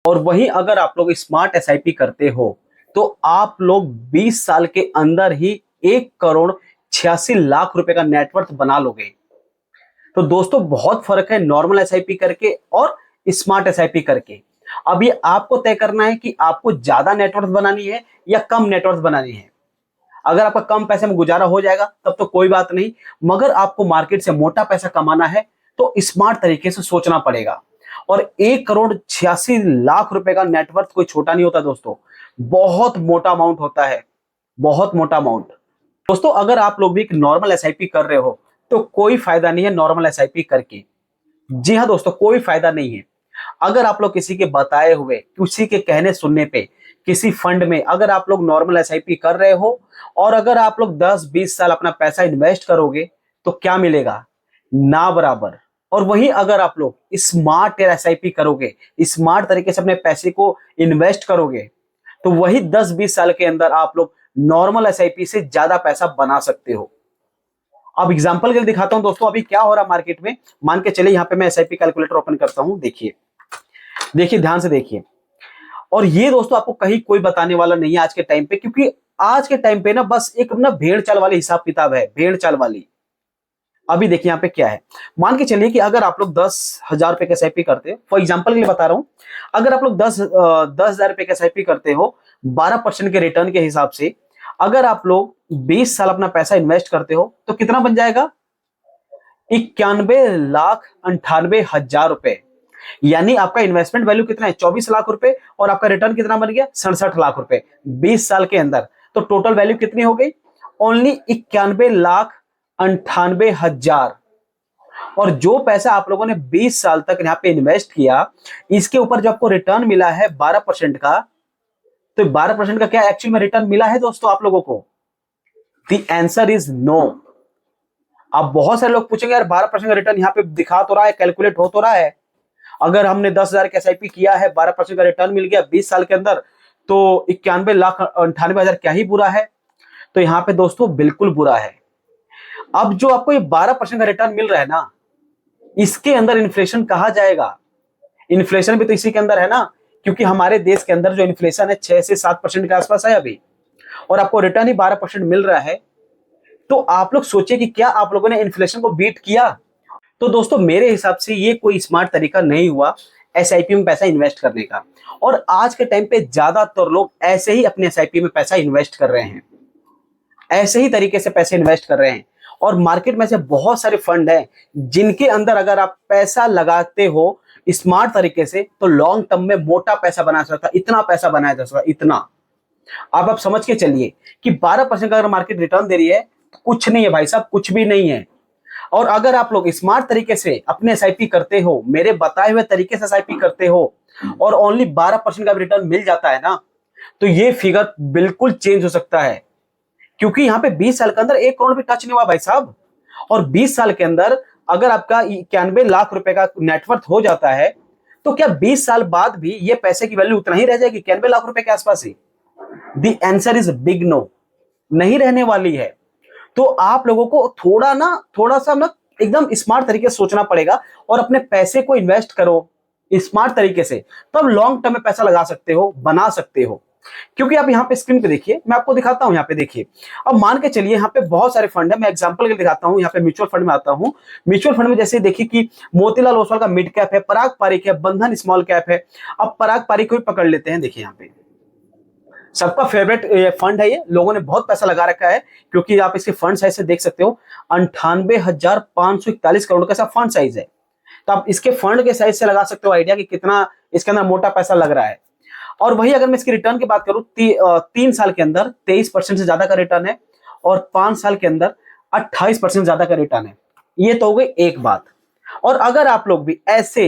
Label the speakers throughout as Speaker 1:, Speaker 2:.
Speaker 1: और वहीं अगर आप लोग स्मार्ट एसआईपी करते हो तो आप लोग 20 साल के अंदर ही 1 करोड़ 86 लाख रुपए का नेटवर्थ बना लोगे। तो दोस्तों बहुत फर्क है नॉर्मल एसआईपी करके और स्मार्ट एसआईपी करके। अब ये आपको तय करना है कि आपको ज्यादा नेटवर्थ बनानी है या कम नेटवर्थ बनानी है। अगर आपका कम पैसे में गुजारा हो जाएगा तब तो कोई बात नहीं, मगर आपको मार्केट से मोटा पैसा कमाना है तो स्मार्ट तरीके से सोचना पड़ेगा। और 1 करोड़ 86 लाख रुपए का नेटवर्थ कोई छोटा नहीं होता दोस्तों, बहुत मोटा अमाउंट होता है, बहुत मोटा अमाउंट। दोस्तों अगर आप लोग भी एक नॉर्मल एसआईपी कर रहे हो तो कोई फायदा नहीं है नॉर्मल एसआईपी करके। जी हाँ दोस्तों, कोई फायदा नहीं है। अगर आप लोग किसी के बताए हुए, किसी के कहने सुनने पे किसी फंड में अगर आप लोग नॉर्मल एसआईपी कर रहे हो और अगर आप लोग 10-20 साल अपना पैसा इन्वेस्ट करोगे तो क्या मिलेगा? ना बराबर। और वहीं अगर आप लोग स्मार्ट एसआईपी करोगे, स्मार्ट तरीके से अपने पैसे को इन्वेस्ट करोगे तो वही 10-20 साल के अंदर आप लोग नॉर्मल एसआईपी से ज्यादा पैसा बना सकते हो। अब एग्जांपल के लिए दिखाता हूं दोस्तों अभी क्या हो रहा है मार्केट में। मान के चलिए यहां पे मैं एसआईपी कैलकुलेटर ओपन करता हूं, देखिए देखिए ध्यान से देखिए। और ये दोस्तों आपको कहीं कोई बताने वाला नहीं है आज के टाइम पे, क्योंकि आज के टाइम पे ना बस एक ना भेड़ चाल वाली हिसाब किताब है, भेड़ चाल वाली। अभी देखिए यहाँ पे क्या है। मान के चलिए कि अगर आप लोग 10,000 रुपए का एसआईपी करते हो, फॉर एग्जाम्पल के लिए बता रहा हूं, अगर आप लोग 10,000 रुपए का एसआईपी करते हो 12% के रिटर्न के हिसाब से, अगर आप लोग 20 साल अपना पैसा इन्वेस्ट करते हो तो कितना बन जाएगा? 91,98,000 रुपए। यानी आपका इन्वेस्टमेंट वैल्यू कितना है? 24 लाख रुपए, और आपका रिटर्न कितना बन गया? 67 लाख रुपए 20 साल के अंदर। तो टोटल वैल्यू कितनी हो गई? ओनली 91,98,000। और जो पैसा आप लोगों ने 20 साल तक यहाँ पे इन्वेस्ट किया, इसके ऊपर जो आपको रिटर्न मिला है 12% का, तो 12% का क्या एक्चुअल में रिटर्न मिला है दोस्तों आप लोगों को? The answer is no. अब बहुत सारे लोग पूछेंगे यार 12% का रिटर्न यहाँ पे दिखा तो रहा है, कैलकुलेट हो तो रहा है, अगर हमने 10,000 का एसआईपी किया है 12% का रिटर्न मिल गया 20 साल के अंदर, तो 91,98,000 क्या ही बुरा है? तो यहाँ पे दोस्तों बिल्कुल बुरा है। अब जो आपको ये 12% का रिटर्न मिल रहा है ना, इसके अंदर इन्फ्लेशन कहा जाएगा? इन्फ्लेशन भी तो इसी के अंदर है ना, क्योंकि हमारे देश के अंदर जो इन्फ्लेशन है 6 से 7% के आसपास है अभी, और आपको रिटर्न ही 12% मिल रहा है। तो आप लोग सोचिए कि क्या आप लोगों ने इन्फ्लेशन को बीट किया? तो दोस्तों मेरे हिसाब से ये कोई स्मार्ट तरीका नहीं हुआ एसआईपी में पैसा इन्वेस्ट करने का। और आज के टाइम पे ज्यादातर लोग ऐसे ही अपने एसआईपी में पैसा इन्वेस्ट कर रहे हैं, ऐसे ही तरीके से पैसे इन्वेस्ट कर रहे हैं। और मार्केट में से बहुत सारे फंड हैं जिनके अंदर अगर आप पैसा लगाते हो स्मार्ट तरीके से तो लॉन्ग टर्म में मोटा पैसा बना सकता, इतना पैसा बनाया जा सकता, इतना। अब आप समझ के चलिए कि 12% का अगर मार्केट रिटर्न दे रही है तो कुछ नहीं है भाई साहब, कुछ भी नहीं है। और अगर आप लोग स्मार्ट तरीके से अपने एसआईपी करते हो, मेरे बताए हुए तरीके से एसआईपी करते हो, और ओनली 12% का रिटर्न मिल जाता है ना, तो ये फिगर बिल्कुल चेंज हो सकता है। क्योंकि यहाँ पे 20 साल के अंदर 1 करोड़ भी टच नहीं हुआ भाई साहब। और 20 साल के अंदर अगर आपका 91 लाख रुपए का नेटवर्थ हो जाता है तो क्या 20 साल बाद भी ये पैसे की वैल्यू उतना ही रह जाएगी, 91 लाख रुपए के आसपास ही? The answer is big no, नहीं रहने वाली है। तो आप लोगों को थोड़ा सा ना एकदम स्मार्ट तरीके से सोचना पड़ेगा और अपने पैसे को इन्वेस्ट करो स्मार्ट तरीके से, तब लॉन्ग टर्म में पैसा लगा सकते हो, बना सकते हो। क्योंकि आप यहाँ पे स्क्रीन पे देखिए, मैं आपको दिखाता हूँ, यहाँ पे देखिए। अब मान के चलिए यहाँ पे बहुत सारे फंड है, मैं एग्जांपल के लिए दिखाता हूँ। यहाँ पे म्यूचुअल फंड में आता हूँ। म्यूचुअल फंड में जैसे देखिए कि मोतीलाल ओसवाल का मिड कैप है, पराग पारिक है, बंधन स्मॉल कैप है। अब पराग पारिक को भी पकड़ लेते हैं। देखिए यहाँ पे सबका फेवरेट फंड है, ये लोगों ने बहुत पैसा लगा रखा है, क्योंकि आप इसके फंड साइज से देख सकते हो 98,541 करोड़ का फंड साइज है। तो आप इसके फंड के साइज से लगा सकते हो आइडिया कि कितना इसके अंदर मोटा पैसा लग रहा है। और वही अगर मैं इसकी रिटर्न की बात करूं, 3 साल के अंदर 23% से ज्यादा का रिटर्न है, और 5 साल के अंदर 28% ज्यादा का रिटर्न है। ये तो हो गई एक बात। और अगर आप लोग भी ऐसे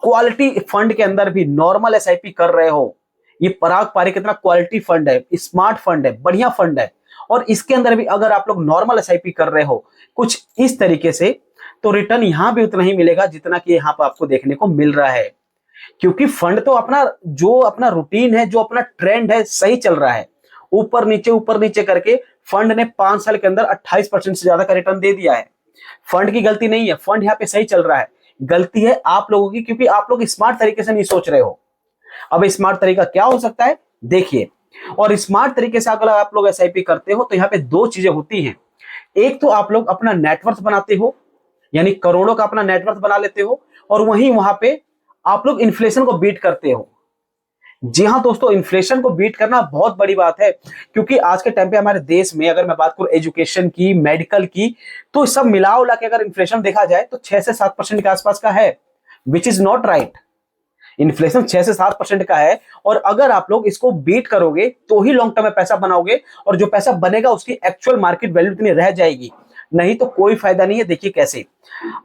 Speaker 1: क्वालिटी फंड के अंदर भी नॉर्मल एसआईपी कर रहे हो, ये पराग पारिक कितना क्वालिटी फंड है, स्मार्ट फंड है, बढ़िया फंड है, और इसके अंदर भी अगर आप लोग नॉर्मल एसआईपी कर रहे हो कुछ इस तरीके से, तो रिटर्न यहां भी उतना ही मिलेगा जितना कि यहां पर आपको देखने को मिल रहा है। क्योंकि फंड तो अपना रूटीन है, जो अपना ट्रेंड है, सही चल रहा है। ऊपर नीचे करके फंड ने 5 साल के अंदर 28% से ज्यादा का रिटर्न दे दिया है। फंड की गलती नहीं है, फंड यहाँ पे सही चल रहा है। गलती है आप लोगों की, क्योंकि आप लोग स्मार्ट तरीके से नहीं सोच रहे हो। अब स्मार्ट तरीका क्या हो सकता है देखिए। और स्मार्ट तरीके से अगर आप लोग एसआईपी करते हो तो यहाँ पे दो चीजें होती हैं। एक तो आप लोग अपना नेटवर्थ बनाते हो, यानी करोड़ों का अपना नेटवर्थ बना लेते हो, और वहीं वहां पे आप लोग इन्फ्लेशन को बीट करते हो। जी हाँ दोस्तों, इन्फ्लेशन को बीट करना बहुत बड़ी बात है, क्योंकि आज के टाइम पे हमारे देश में अगर मैं बात करूं एजुकेशन की, मेडिकल की, तो सब मिला उला के अगर इन्फ्लेशन देखा जाए तो 6 से 7% के आसपास का है, which is not right. Inflation 6 से 7% का है, और अगर आप लोग इसको बीट करोगे तो ही लॉन्ग टर्म में पैसा बनाओगे, और जो पैसा बनेगा उसकी एक्चुअल मार्केट वैल्यू इतनी रह जाएगी, नहीं तो कोई फायदा नहीं है। देखिए कैसे,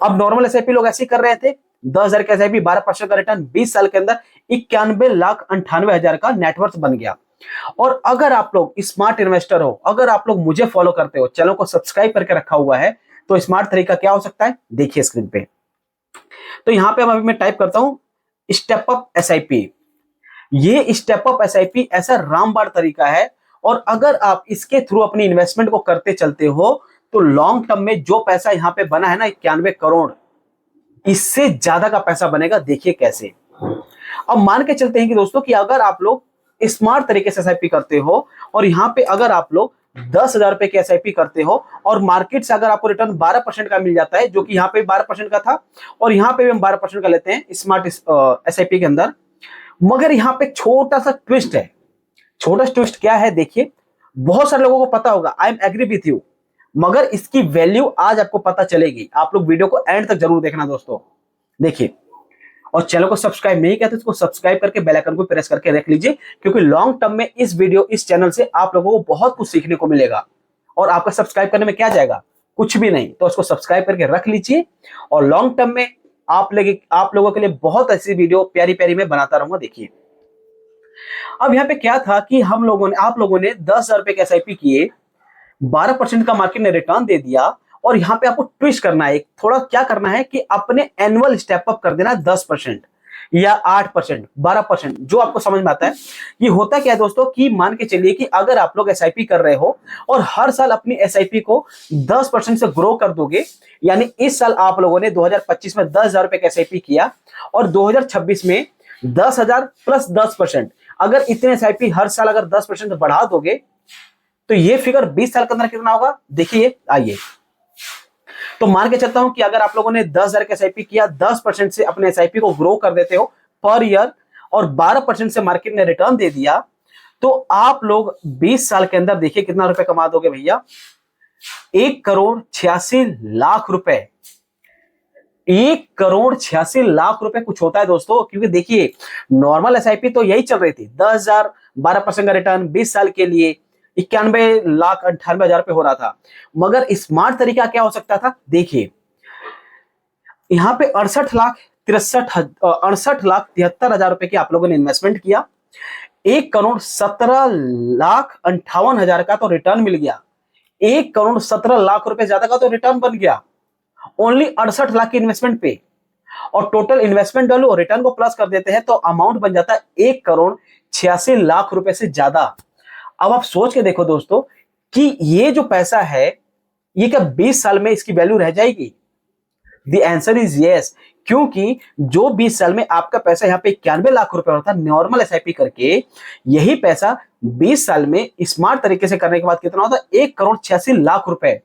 Speaker 1: अब नॉर्मल एसआईपी लोग ऐसे ही कर रहे थे, 10,000 के एसआईपी, 12% का रिटर्न, 20 साल के अंदर 91,98,000 का नेटवर्थ बन गया। और अगर आप लोग स्मार्ट इन्वेस्टर हो, अगर आप लोग मुझे फॉलो करते हो, चैनल को सब्सक्राइब करके रखा हुआ है, तो स्मार्ट तरीका क्या हो सकता है देखिए स्क्रीन पे। तो यहां पे अभी मैं टाइप करता हूं स्टेप अप एसआईपी। ये स्टेप अप एसआईपी ऐसा रामबाण तरीका है, और अगर आप इसके थ्रू अपनी इन्वेस्टमेंट को करते चलते हो तो लॉन्ग टर्म में जो पैसा यहां पे बना है ना 91 करोड़, इससे ज्यादा का पैसा बनेगा। देखिए कैसे। अब मान के चलते हैं कि दोस्तों कि अगर आप लोग स्मार्ट तरीके से एसआईपी करते हो, और यहां पे अगर आप लोग 10,000 रुपए की एसआईपी करते हो, और मार्केट से अगर आपको रिटर्न 12% का मिल जाता है, जो कि यहाँ पे 12% का था, और यहाँ पे भी हम 12% का लेते हैं स्मार्ट एसआईपी के अंदर। मगर यहाँ पे छोटा सा ट्विस्ट है। छोटा ट्विस्ट क्या है देखिए, बहुत सारे लोगों को पता होगा, I am agree with you, मगर इसकी वैल्यू आज आपको पता चलेगी। आप लोग वीडियो को एंड तक जरूर देखना दोस्तों। देखिए, और चैनल को सब्सक्राइब नहीं किया तो इसको सब्सक्राइब करके बेल आइकन को प्रेस करके रख लीजिए, क्योंकि लॉन्ग टर्म में इस वीडियो, इस चैनल से आप लोगों को बहुत कुछ सीखने को मिलेगा। और आपका सब्सक्राइब करने में क्या जाएगा, कुछ भी नहीं, तो इसको सब्सक्राइब करके रख लीजिए। और लॉन्ग टर्म में आप लोगों के लिए बहुत ऐसी वीडियो प्यारी प्यारी मैं बनाता रहूंगा। देखिए, अब यहाँ पे क्या था कि आप लोगों ने 10,000 रुपए के एसआईपी किए, 12% का मार्केट ने रिटर्न दे दिया, और यहां पे आपको ट्विस्ट करना है, थोड़ा क्या करना है कि अपने एनुअल स्टेप अप कर देना 10% या 8%, 12%, जो आपको समझ में आता है। ये होता क्या है दोस्तों कि मान के चलिए कि अगर आप लोग एसआईपी कर रहे हो और हर साल अपनी एसआईपी को 10% से ग्रो कर दोगे, यानी इस साल आप लोगों ने 2025 में 10,000 रुपए का एसआईपी किया, और 2026 में 10,000 प्लस 10%, अगर इतने एसआईपी हर साल अगर 10% बढ़ा दोगे तो ये फिगर 20 साल के अंदर कितना होगा देखिए। आइए, तो मान के चलता हूं कि अगर आप लोगों ने 10,000 का एसआईपी किया, 10% से अपने एसआईपी को ग्रो कर देते हो पर ईयर, और 12% से मार्केट ने रिटर्न दे दिया, तो आप लोग 20 साल के अंदर देखिए कितना रुपए कमा दोगे भैया, 1,86,00,000 रुपए। 1,86,00,000 रुपए कुछ होता है दोस्तों, क्योंकि देखिए नॉर्मल एसआईपी तो यही चल रही थी, 10,000, 12% का रिटर्न 20 साल के लिए 91,98,000 रुपए हो रहा था। मगर स्मार्ट तरीका क्या हो सकता था देखिए, यहां पे 68,73,000 रुपए की आप लोगों ने इन्वेस्टमेंट किया, 1,17,58,000 का तो रिटर्न मिल गया, 1,17,00,000 रुपए ज्यादा का तो रिटर्न बन गया ओनली 68 लाख की इन्वेस्टमेंट पे। और टोटल इन्वेस्टमेंट वैल्यू और रिटर्न को प्लस कर देते हैं तो अमाउंट बन जाता है 1,86,00,000 रुपए से ज्यादा। अब आप सोच के देखो दोस्तों कि ये जो पैसा है ये क्या 20 साल में इसकी वैल्यू रह जाएगी? द आंसर इज यस, क्योंकि जो 20 साल में आपका पैसा यहाँ पे 91 लाख रुपए होता है नॉर्मल एसआईपी करके, यही पैसा 20 साल में स्मार्ट तरीके से करने के बाद कितना होता है 1,86,00,000 रुपए।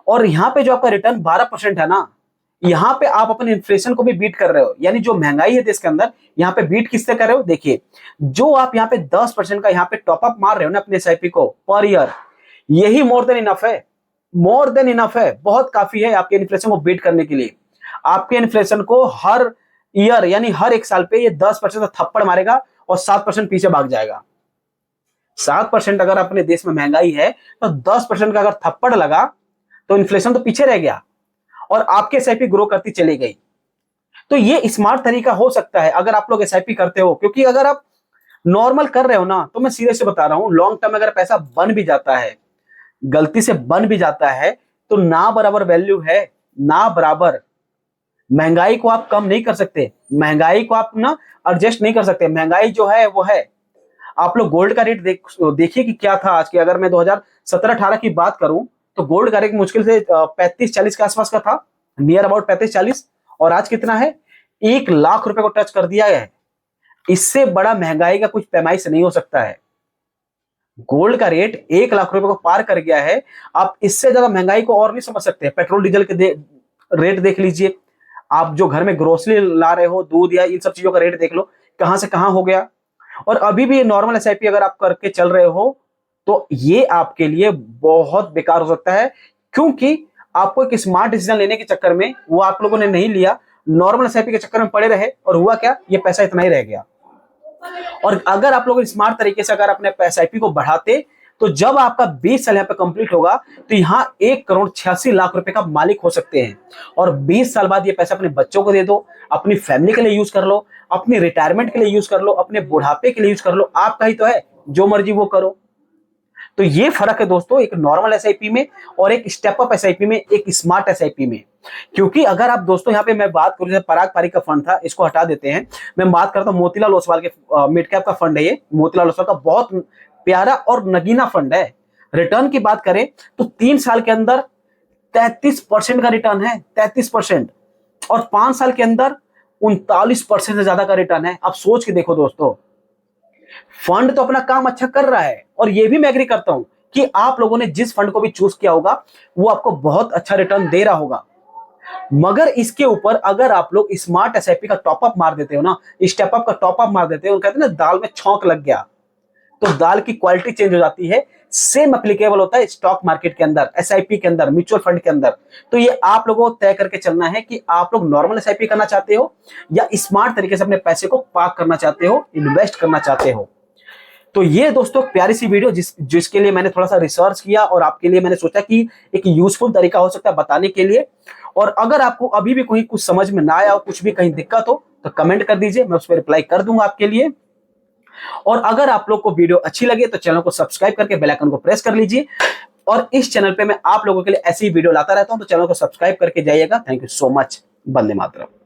Speaker 1: और यहाँ पे जो आपका रिटर्न 12% है ना, यहाँ पे आप अपने इन्फ्लेशन को भी बीट कर रहे हो, यानी जो महंगाई है देश के अंदर, यहाँ पे बीट किससे कर रहे हो देखिए, जो आप यहाँ पे 10% का यहाँ पे टॉपअप मार रहे हो ना अपने एसआईपी को पर ईयर, यही मोर देन इनफ है, मोर देन इनफ है, बहुत काफी है आपके इन्फ्लेशन को बीट करने के लिए। आपके इन्फ्लेशन को हर ईयर यानी हर एक साल पे ये 10% थप्पड़ मारेगा और 7% पीछे भाग जाएगा। 7% अगर अपने देश में महंगाई है तो 10% का अगर थप्पड़ लगा तो इन्फ्लेशन तो पीछे रह गया और आपके एसआईपी ग्रो करती चली गई। तो ये स्मार्ट तरीका हो सकता है अगर आप लोग एसआईपी करते हो, क्योंकि अगर आप नॉर्मल कर रहे हो ना, तो मैं सीरियस से बता रहा हूं, लॉन्ग टर्म अगर पैसा बन भी जाता है, गलती से बन भी जाता है, तो ना बराबर वैल्यू है, ना बराबर। महंगाई को आप कम नहीं कर सकते, महंगाई को आप ना एडजस्ट नहीं कर सकते, महंगाई जो है वो है। आप लोग गोल्ड का रेट देखिए कि क्या था आज के, अगर मैं 2017-18 की बात करूं तो गोल्ड का रेट मुश्किल से 35-40 के आसपास का था, नियर अबाउट 35-40, और आज कितना है 1 लाख रुपए को टच कर दिया है। इससे बड़ा महंगाई का कुछ पैमाइश नहीं हो सकता है। गोल्ड का रेट 1 लाख रुपए को पार कर गया है। आप इससे ज्यादा महंगाई को और नहीं समझ सकते। पेट्रोल डीजल के रेट देख लीजिए। आप जो घर में ग्रोसरी ला रहे हो, दूध या इन सब चीजों का रेट देख लो, कहां से कहां हो गया। और अभी भी नॉर्मल एसआईपी अगर आप करके चल रहे हो तो ये आपके लिए बहुत बेकार हो सकता है, क्योंकि आपको एक स्मार्ट डिसीजन लेने के चक्कर में वो आप लोगों ने नहीं लिया, नॉर्मल एसआईपी के चक्कर में पड़े रहे, और हुआ क्या, ये पैसा इतना ही रह गया। और अगर आप लोग स्मार्ट तरीके से अगर अपने एसआईपी को बढ़ाते, तो जब आपका 20 साल यहाँ पे कंप्लीट होगा तो यहाँ 1 करोड़ 86 लाख रुपए का मालिक हो सकते हैं। और 20 साल बाद ये पैसा अपने बच्चों को दे दो, अपनी फैमिली के लिए यूज कर लो, अपनी रिटायरमेंट के लिए यूज कर लो, अपने बुढ़ापे के लिए यूज कर लो, आपका ही तो है, जो मर्जी वो करो। तो ये फर्क है दोस्तों एक नॉर्मल एसआईपी में और एक स्टेप अप एसआईपी में, एक स्मार्ट एसआईपी में। क्योंकि अगर आप दोस्तों यहाँ पे मैं बात करूं, जैसे पराग पारिक का फंड था, इसको हटा देते हैं, मैं बात करता हूं मोतीलाल ओसवाल के मिड कैप का फंड है। ये मोतीलाल ओसवाल का बहुत प्यारा और नगीना फंड है। रिटर्न की बात करें तो 3 साल के अंदर 33% का रिटर्न है, 33%। और 5 साल के अंदर 39% से ज्यादा का रिटर्न है। आप सोच के देखो दोस्तों, फंड तो अपना काम अच्छा कर रहा है। और ये भी मैं एग्री करता हूं कि आप लोगों ने जिस फंड को भी चूज किया होगा वो आपको बहुत अच्छा रिटर्न दे रहा होगा। मगर इसके ऊपर अगर आप लोग स्मार्ट एसआईपी का टॉपअप मार देते हो ना, स्टेप अप का टॉपअप मार देते हो, कहते हैं ना दाल में छौंक लग गया, तो दाल की क्वालिटी चेंज हो जाती है। सेम एप्लीकेबल होता है स्टॉक मार्केट के अंदर, एसआईपी के अंदर, म्यूचुअल फंड के अंदर। तो ये आप लोगों को तय करके चलना है कि आप लोग नॉर्मल एसआईपी करना चाहते हो या स्मार्ट तरीके से अपने पैसे को पार्क करना चाहते हो, इन्वेस्ट करना चाहते हो। तो ये दोस्तों प्यारी सी वीडियो जिसके लिए मैंने थोड़ा सा रिसर्च किया और आपके लिए मैंने सोचा कि एक यूजफुल तरीका हो सकता है बताने के लिए। और अगर आपको अभी भी कोई कुछ समझ में ना आया हो, कुछ भी कहीं दिक्कत हो, तो कमेंट कर दीजिए, मैं उस पर रिप्लाई कर दूंगा आपके लिए। और अगर आप लोग को वीडियो अच्छी लगे तो चैनल को सब्सक्राइब करके बेल आइकन को प्रेस कर लीजिए। और इस चैनल पे मैं आप लोगों के लिए ऐसी वीडियो लाता रहता हूं, तो चैनल को सब्सक्राइब करके जाइएगा। Thank you so much. Vande Mataram.